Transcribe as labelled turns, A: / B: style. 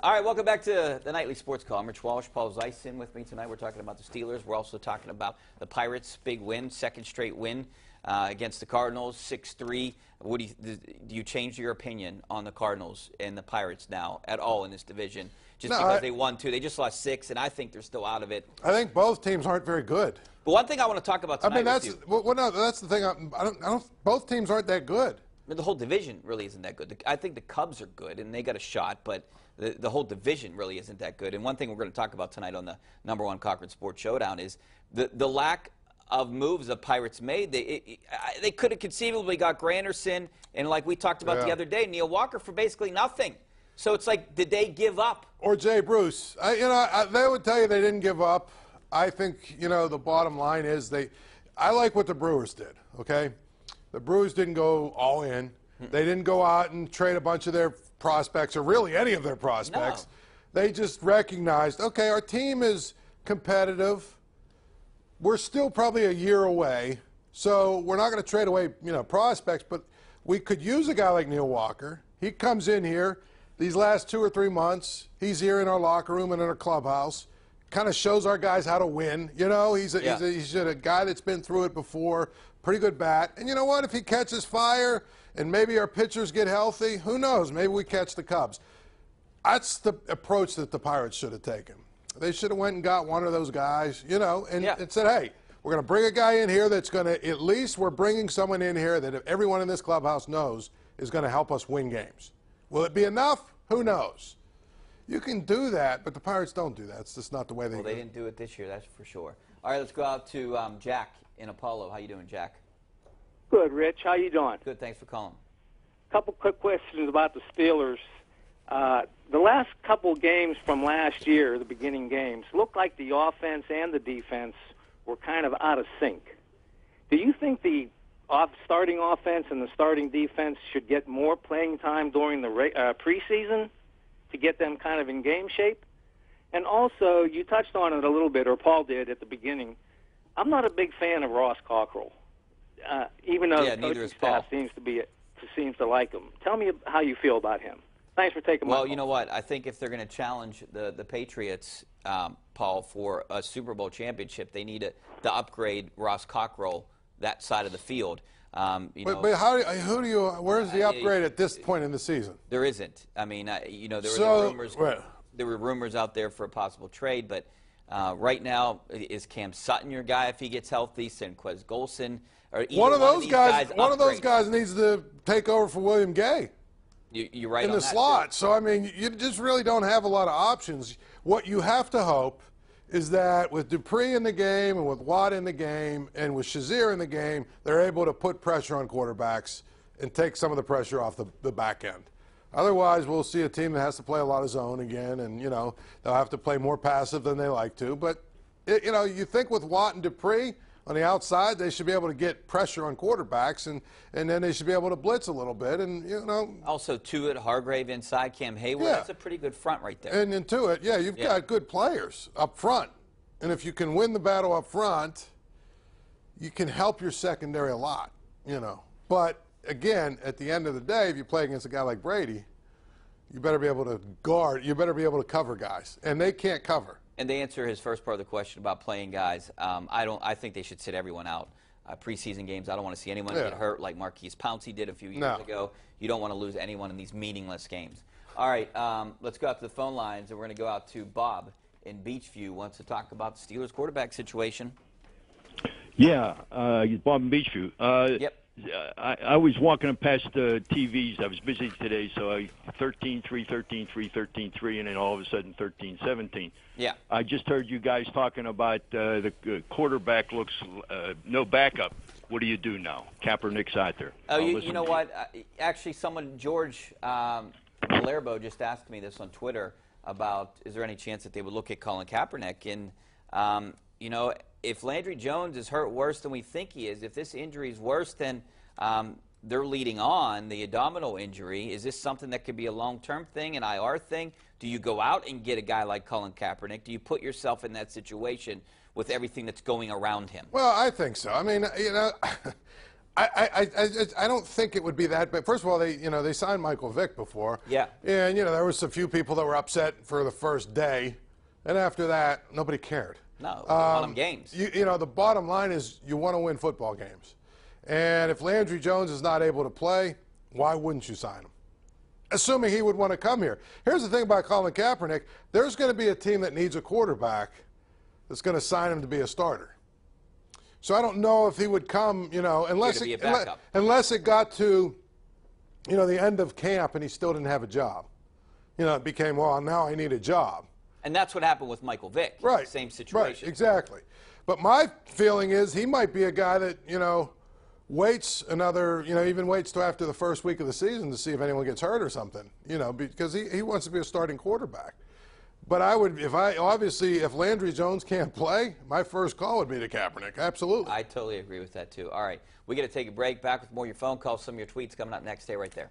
A: All right, welcome back to the Nightly Sports Call. I'm Rich Walsh, Paul Zeise in with me tonight. We're talking about the Steelers. We're also talking about the Pirates' big win, second straight win against the Cardinals, 6-3. What do you change your opinion on the Cardinals and the Pirates now at all in this division? Just because they won 2, they just lost 6, and I think they're still out of it.
B: I think both teams aren't very good.
A: But one thing I want to talk about tonight.
B: I mean, that's the thing. I don't. Both teams aren't that good.
A: The whole division really isn't that good. I think the Cubs are good, and they got a shot, but the whole division really isn't that good. And one thing we're going to talk about tonight on the #1 Cochran Sports Showdown is the lack of moves the Pirates made. They could have conceivably got Granderson and, like we talked about the other day, Neil Walker for basically nothing. So it's like, did they give up?
B: Or Jay Bruce. They would tell you they didn't give up. I think, the bottom line is I like what the Brewers did, okay? The Brewers didn't go all in. They didn't go out and trade a bunch of their prospects or really any of their prospects. No. They just recognized, okay, our team is competitive. We're still probably a year away, so we're not going to trade away, prospects, but we could use a guy like Neil Walker. He comes in here these last 2 or 3 months. He's here in our locker room and in our clubhouse. Kind of shows our guys how to win. He's a guy that's been through it before. Pretty good bat. And you know what? If he catches fire and maybe our pitchers get healthy, who knows? Maybe we catch the Cubs. That's the approach that the Pirates should have taken. They should have went and got one of those guys, and said, hey, we're going to bring a guy in here that's going to, at least we're bringing someone in here that everyone in this clubhouse knows is going to help us win games. Will it be enough? Who knows? You can do that, but the Pirates don't do that. It's just not the way they do it.
A: Well, they didn't do it this year, that's for sure. All right, let's go out to Jack in Apollo. How you doing, Jack?
C: Good, Rich. How you doing?
A: Good, thanks for calling.
C: Couple quick questions about the Steelers. The last couple games from last year, the beginning games, looked like the offense and the defense were kind of out of sync. Do you think the starting offense and the starting defense should get more playing time during the preseason to get them kind of in game shape? And also, you touched on it a little bit, or Paul did at the beginning. I'm not a big fan of Ross Cockrell, even though the coaching staff seems to like him. Tell me how you feel about him. Thanks for taking my call.
A: Well, you know what? I think if they're going to challenge the Patriots, Paul, for a Super Bowl championship, they need to upgrade Ross Cockrell that side of the field.
B: But where's the upgrade at this point in the season?
A: There isn't. I mean, there were rumors out there for a possible trade, but right now, is Cam Sutton your guy if he gets healthy? Senquez Golson, or
B: one of those guys needs to take over for William Gay.
A: You're right
B: in the slot. So I mean, you just really don't have a lot of options. What you have to hope is that with Dupree in the game and with Watt in the game and with Shazier in the game, they're able to put pressure on quarterbacks and take some of the pressure off the back end. Otherwise, we'll see a team that has to play a lot of zone again, and they'll have to play more passive than they like to. But you think with Watt and Dupree on the outside, they should be able to get pressure on quarterbacks, and then they should be able to blitz a little bit. And
A: also Tuitt, Hargrave inside, Cam Hayward. That's a pretty good front right there.
B: And into it, you've got good players up front, and if you can win the battle up front, you can help your secondary a lot. But again, at the end of the day, if you play against a guy like Brady, you better be able to guard. You better be able to cover guys, and they can't cover.
A: And to answer his first part of the question about playing guys, I think they should sit everyone out. Preseason games, I don't want to see anyone get hurt like Marquise Pouncey did a few years ago. You don't want to lose anyone in these meaningless games. All right, let's go out to the phone lines, and we're going to go out to Bob in Beachview. Wants to talk about the Steelers quarterback situation.
D: Yeah, Bob in Beachview.
A: Yep.
D: I was walking past the TVs. I was busy today, so 13-3, 13-3, 13-3, and then all of a sudden 13-17.
A: Yeah.
D: I just heard you guys talking about the quarterback looks no backup. What do you do now? Kaepernick's out there.
A: Oh, you know what? Actually, George Malerbo just asked me this on Twitter about is there any chance that they would look at Colin Kaepernick? And, if Landry Jones is hurt worse than we think he is, if this injury is worse than they're leading on, the abdominal injury, is this something that could be a long-term thing, an IR thing? Do you go out and get a guy like Colin Kaepernick? Do you put yourself in that situation with everything that's going around him?
B: Well, I think so. I mean, I don't think it would be that bad. First of all, they signed Michael Vick before.
A: Yeah.
B: And there was a few people that were upset for the first day, and after that, nobody cared.
A: No, they won them games.
B: The bottom line is you want to win football games, and if Landry Jones is not able to play, why wouldn't you sign him? Assuming he would want to come here. Here's the thing about Colin Kaepernick: there's going to be a team that needs a quarterback that's going to sign him to be a starter. So I don't know if he would come, unless it got to, the end of camp and he still didn't have a job. It became, well, now I need a job.
A: And that's what happened with Michael Vick.
B: Right.
A: Same situation.
B: Right, exactly. But my feeling is he might be a guy that, waits another, even waits till after the first week of the season to see if anyone gets hurt or something, because he wants to be a starting quarterback. But if Landry Jones can't play, my first call would be to Kaepernick. Absolutely.
A: I totally agree with that, too. All right. We got to take a break. Back with more of your phone calls, some of your tweets coming up next. Stay right there.